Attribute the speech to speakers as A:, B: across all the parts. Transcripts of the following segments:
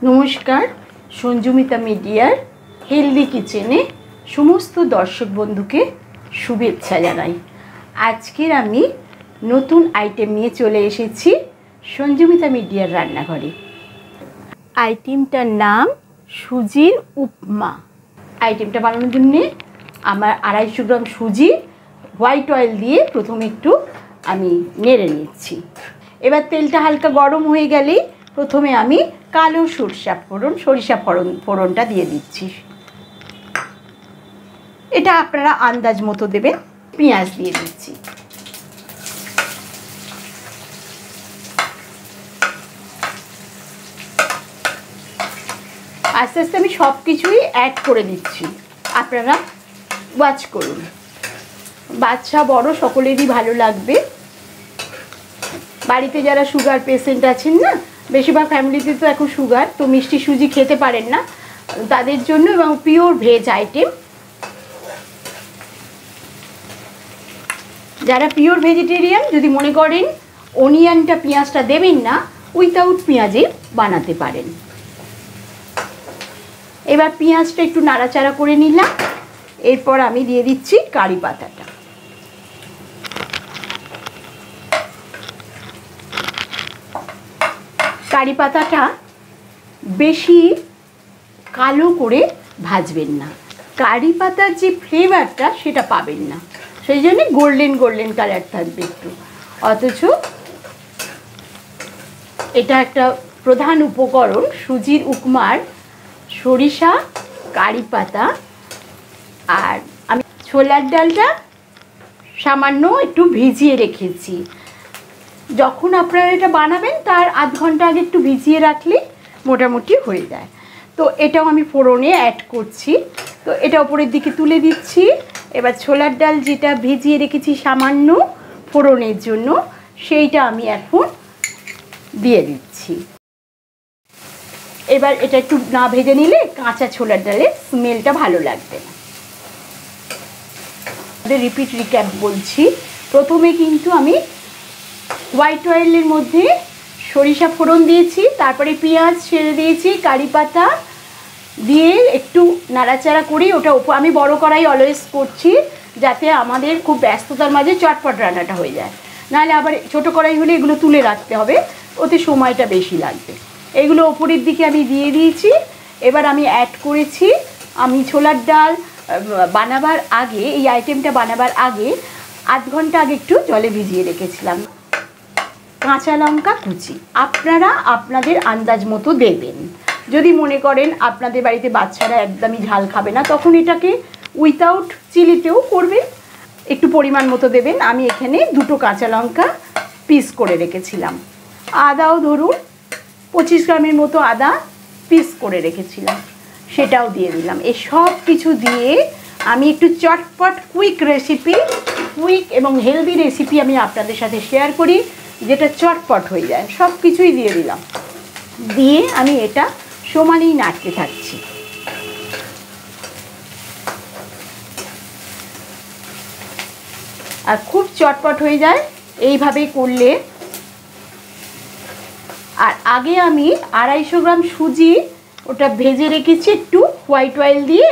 A: নমস্কার, সঞ্জুমিতা মিডিয়ার হেলদি কিচেনে সমস্ত দর্শক বন্ধুকে শুভেচ্ছা জানাই। আজকের আমি নতুন আইটেম নিয়ে চলে এসেছি সঞ্জুমিতা মিডিয়ার রান্নাঘরে। আইটেমটার নাম সুজির উপমা। আইটেমটা বানানোর জন্যে আমার 250 গ্রাম সুজি হোয়াইট অয়েল দিয়ে প্রথমে একটু আমি নেড়ে নিচ্ছি। এবার তেলটা হালকা গরম হয়ে গেলেই প্রথমে আমি কালো সরিষা ফোড়নটা দিয়ে দিচ্ছি। এটা আপনারা আন্দাজ মতো দেবেন। পেঁয়াজ দিয়ে দিচ্ছি। আস্তে আস্তে আমি সব কিছুই অ্যাড করে দিচ্ছি, আপনারা ওয়াচ করুন। বাচ্চা বড় সকলেরই ভালো লাগবে। বাড়িতে যারা সুগার পেশেন্ট আছেন না, বেশিরভাগ ফ্যামিলিতে তো এখন সুগার, তো মিষ্টি সুজি খেতে পারেন না, তাদের জন্য এবং পিওর ভেজ আইটেম। যারা পিওর ভেজিটেরিয়ান যদি মনে করেন অনিয়নটা পেঁয়াজটা দেবেন না, উইথাউট পেঁয়াজে বানাতে পারেন। এবার পেঁয়াজটা একটু নাড়াচাড়া করে নিলাম। এরপর আমি দিয়ে দিচ্ছি কারি পাতাটা। কারি পাতাটা বেশি কালো করে ভাজবেন না, কারি পাতার যে ফ্লেভারটা সেটা পাবেন না, সেই জন্য গোল্ডেন কালার থাকবে একটু। অথচ এটা একটা প্রধান উপকরণ সুজির উপমার, সরিষা, কারি পাতা। আর আমি ছোলার ডালটা সামান্য একটু ভিজিয়ে রেখেছি। যখন আপনারা এটা বানাবেন তার আধ ঘন্টা আগে একটু ভিজিয়ে রাখলে মোটামুটি হয়ে যায়। তো এটাও আমি ফোড়নে অ্যাড করছি। তো এটা ওপরের দিকে তুলে দিচ্ছি। এবার ছোলার ডাল যেটা ভিজিয়ে রেখেছি সামান্য ফোড়নের জন্য, সেইটা আমি এখন দিয়ে দিচ্ছি। এবার এটা একটু না ভেজে নিলে কাঁচা ছোলার ডালের স্মেলটা ভালো লাগবে না। রিক্যাপ বলছি। প্রথমে কিন্তু আমি হোয়াইট অয়েলের মধ্যে সরিষা ফোড়ন দিয়েছি, তারপরে পেঁয়াজ ছেড়ে দিয়েছি, কারি পাতা দিয়ে একটু নাড়াচাড়া করি। ওটা আমি বড় কড়াই অলওয়েজ করছি, যাতে আমাদের খুব ব্যস্ততার মাঝে চটপট রান্নাটা হয়ে যায়। নাহলে আবার ছোটো কড়াই হলে এগুলো তুলে রাখতে হবে, ওতে সময়টা বেশি লাগবে। এগুলো ওপরের দিকে আমি দিয়ে দিয়েছি। এবার আমি অ্যাড করেছি, আমি ছোলার ডাল বানাবার আগে, এই আইটেমটা বানাবার আগে আধ ঘন্টা আগে একটু জলে ভিজিয়ে রেখেছিলাম। কাঁচা লঙ্কা কুচি আপনারা আপনাদের আন্দাজ মতো দেবেন। যদি মনে করেন আপনাদের বাড়িতে বাচ্চারা একদমই ঝাল খাবে না, তখন এটাকে উইথাউট চিলিতেও করবেন, একটু পরিমাণ মতো দেবেন। আমি এখানে 2 কাঁচা লঙ্কা পিস করে রেখেছিলাম। আদাও ধরুন 25 গ্রামের মতো আদা পিস করে রেখেছিলাম, সেটাও দিয়ে দিলাম। এই সব কিছু দিয়ে আমি একটু চটপট কুইক এবং হেলদি রেসিপি আমি আপনাদের সাথে শেয়ার করি, যেটা চটপট হয়ে যায়। সব কিছুই দিয়ে দিলাম, দিয়ে আমি এটা সমানেই নাড়তে থাকছি। আর খুব চটপট হয়ে যায় এইভাবে করলে। আর আগে আমি 250 গ্রাম সুজি ওটা ভেজে রেখেছি একটু হোয়াইট অয়েল দিয়ে,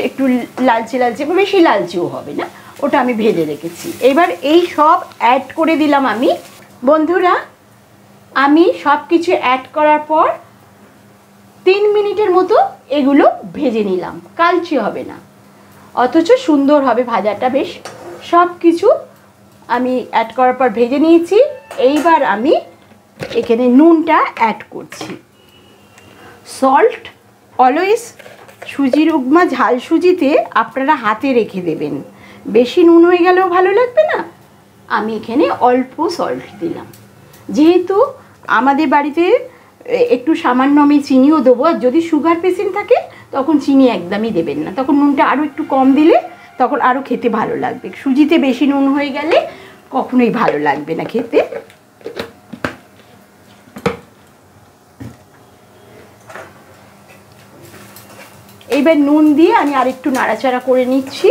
A: একটু লালচে, বেশি লালচেও হবে না, ওটা আমি ভেজে রেখেছি। এবার এই সব অ্যাড করে দিলাম আমি। বন্ধুরা, আমি সব কিছু অ্যাড করার পর 3 মিনিটের মতো এগুলো ভেজে নিলাম। কালচে হবে না, অথচ সুন্দর হবে ভাজাটা বেশ। সব কিছু আমি অ্যাড করার পর ভেজে নিয়েছি। এইবার আমি এখানে নুনটা অ্যাড করছি। সল্ট অলওয়েজ সুজির উপমা ঝাল সুজিতে আপনারা হাতে রেখে দেবেন, বেশি নুন হয়ে গেলেও ভালো লাগবে না। আমি এখানে অল্প সল্ট দিলাম, যেহেতু আমাদের বাড়িতে একটু সামান্য আমি চিনিও দেবো। আর যদি সুগার পেশেন্ট থাকে তখন চিনি একদমই দেবেন না, তখন নুনটা আরও একটু কম দিলে তখন আরও খেতে ভালো লাগবে। সুজিতে বেশি নুন হয়ে গেলে কখনোই ভালো লাগবে না খেতে। এইবার নুন দিয়ে আমি আরেকটু নাড়াচাড়া করে নিচ্ছি।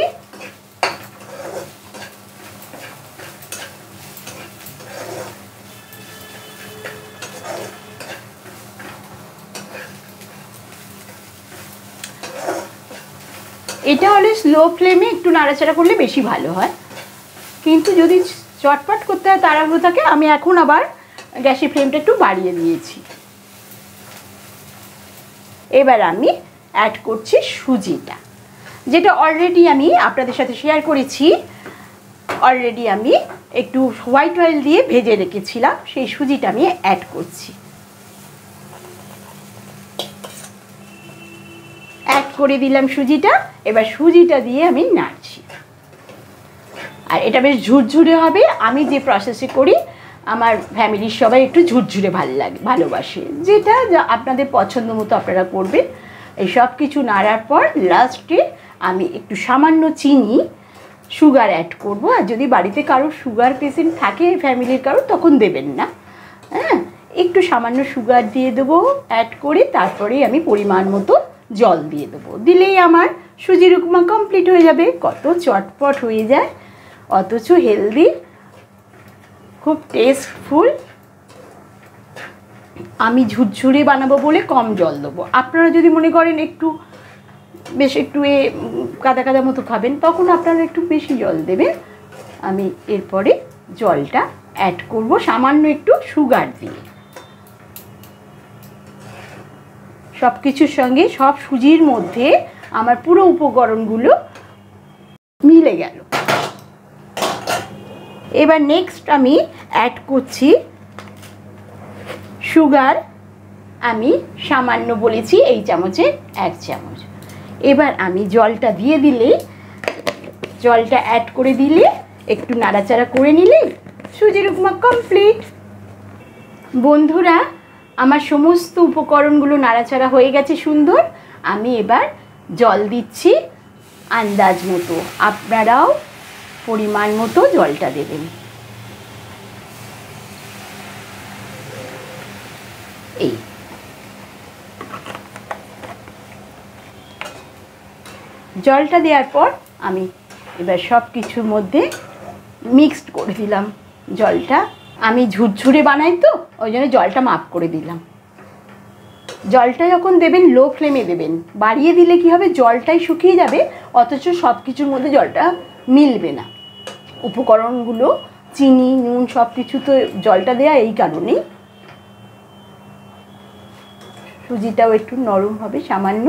A: এটা হলে স্লো ফ্লেমে একটু নাড়াচাড়া করলে বেশি ভালো হয়, কিন্তু যদি চটপট করতে হয় তাড়াহুড়ো থাকে, আমি এখন আবার গ্যাসের ফ্লেমটা একটু বাড়িয়ে দিয়েছি। এবার আমি অ্যাড করছি সুজিটা, যেটা অলরেডি আমি আপনাদের সাথে শেয়ার করেছি। অলরেডি আমি একটু হোয়াইট অয়েল দিয়ে ভেজে রেখেছিলাম, সেই সুজিটা আমি অ্যাড করছি। অ্যাড করে দিলাম সুজিটা। এবার সুজিটা দিয়ে আমি নাড়ছি, আর এটা বেশ ঝুরঝুরে হবে। আমি যে প্রসেসে করি, আমার ফ্যামিলির সবাই একটু ঝুরঝুরে ভালোবাসে, যেটা আপনাদের পছন্দ মতো আপনারা করবেন। এই সব কিছু নাড়ার পর লাস্টে আমি একটু সামান্য চিনি, সুগার অ্যাড করব। আর যদি বাড়িতে কারো সুগার পেশেন্ট থাকে ফ্যামিলির কারো, তখন দেবেন না, হ্যাঁ, একটু সামান্য সুগার দিয়ে দেবো অ্যাড করে। তারপরেই আমি পরিমাণ মতো জল দিয়ে দেবো। দিলেই আমার সুজির উপমা কমপ্লিট হয়ে যাবে। কত চটপট হয়ে যায়, অথচ হেলদি, খুব টেস্টফুল। আমি ঝুরঝুরে বানাবো বলে কম জল দেবো। আপনারা যদি মনে করেন একটু বেশ একটু কাদা কাদা মতো খাবেন, তখন আপনারা একটু বেশি জল দেবেন। আমি এরপরে জলটা অ্যাড করব সামান্য একটু সুগার দিয়ে। সব কিছুর সঙ্গে সব সুজির মধ্যে আমার পুরো উপকরণগুলো মিলে গেল। এবার নেক্সট আমি অ্যাড করছি সুগার। আমি সামান্য বলেছি, এই চামচে 1 চামচ। এবার আমি জলটা দিয়ে দিলে, জলটা অ্যাড করে দিলে, একটু নাড়াচাড়া করে নিলে সুজির উপমা কমপ্লিট। বন্ধুরা, আমার সমস্ত উপকরণগুলো নাড়াচাড়া হয়ে গেছে সুন্দর। আমি এবার জল দিচ্ছি আন্দাজ মতো। আপনারাও পরিমাণ মতো জলটা দেবেন। এই জলটা দেওয়ার পর আমি এবার সব কিছুর মধ্যে মিক্সড করে দিলাম জলটা। আমি ঝুরঝুরে বানাই তো, ওই জন্য জলটা মাপ করে দিলাম। জলটা যখন দেবেন লো ফ্লেমে দেবেন, বাড়িয়ে দিলে কি হবে, জলটাই শুকিয়ে যাবে, অথচ সব কিছুর মধ্যে জলটা মিলবে না। উপকরণগুলো চিনি, নুন সব কিছু তো জলটা দেয়া এই কারণেই। সুজিটাও একটু নরম হবে সামান্য।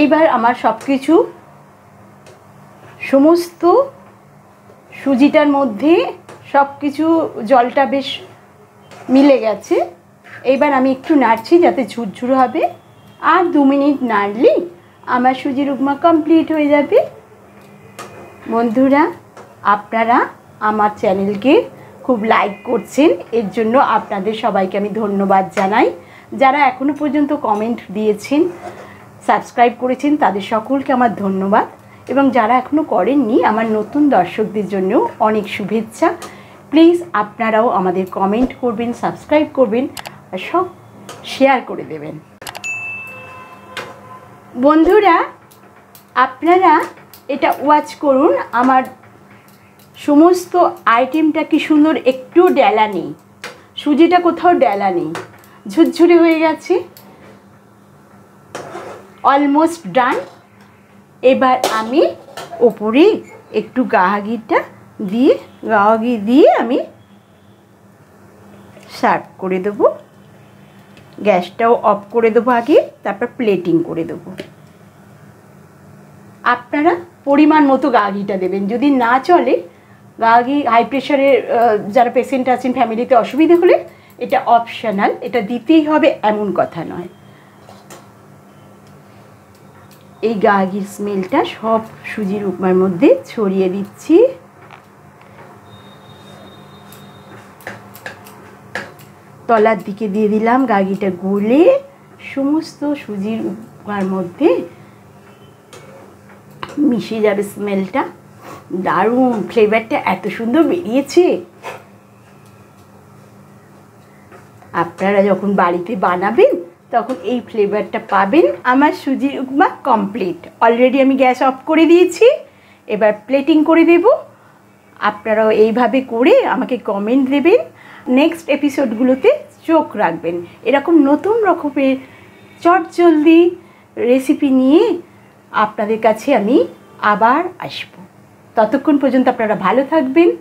A: এইবার আমার সব কিছু সমস্ত সুজিটার মধ্যে সব কিছু জলটা বেশ মিলে গেছে। এইবার আমি একটু নাড়ছি যাতে ঝুরঝুরে হবে। আর 2 মিনিট নাড়লেই আমার সুজির উপমা কমপ্লিট হয়ে যাবে। বন্ধুরা, আপনারা আমার চ্যানেলকে খুব লাইক করছেন, এর জন্য আপনাদের সবাইকে আমি ধন্যবাদ জানাই। যারা এখনও পর্যন্ত কমেন্ট দিয়েছেন, সাবস্ক্রাইব করেছেন, তাদের সকলকে আমার ধন্যবাদ। এবং যারা এখনও করেননি, আমার নতুন দর্শকদের জন্য অনেক শুভেচ্ছা। প্লিজ আপনারাও আমাদের কমেন্ট করবেন, সাবস্ক্রাইব করবেন, আর সব শেয়ার করে দেবেন। বন্ধুরা, আপনারা এটা ওয়াচ করুন, আমার সমস্ত আইটেমটা কি সুন্দর, একটু ডেলা নেই, সুজিটা কোথাও ডেলা নেই, ঝুরঝুরে হয়ে গেছে, অলমোস্ট ডান। এবার আমি ওপরে একটু গাওয়া ঘি দিয়ে আমি সার্ভ করে দেবো। গ্যাসটাও অফ করে দেবো আগে, তারপর প্লেটিং করে দেবো। আপনারা পরিমাণ মতো গাওয়া ঘিটা দেবেন। যদি না চলে, গাওয়া ঘি হাই প্রেশারের যারা পেশেন্ট আছেন, ফ্যামিলিতে অসুবিধে হলে এটা অপশনাল, এটা দিতেই হবে এমন কথা নয়। এই গাওয়া ঘির স্মেলটা সব সুজির উপমার মধ্যে ছড়িয়ে দিচ্ছি। তলার দিকে দিয়ে দিলাম, গাওয়া ঘিটা গলে সমস্ত সুজির উপমার মধ্যে মিশে যাবে। স্মেলটা দারুণ, ফ্লেভারটা এত সুন্দর বেরিয়েছে। আপনারা যখন বাড়িতে বানাবেন তখন এই ফ্লেভারটা পাবেন। আমার সুজির উপমা কমপ্লিট। অলরেডি আমি গ্যাস অফ করে দিয়েছি। এবার প্লেটিং করে দেব। আপনারাও এইভাবে করে আমাকে কমেন্ট দেবেন, নেক্সট এপিসোডগুলোতে চোখ রাখবেন। এরকম নতুন রকমের চটজলদি রেসিপি নিয়ে আপনাদের কাছে আমি আবার আসব। ততক্ষণ পর্যন্ত আপনারা ভালো থাকবেন।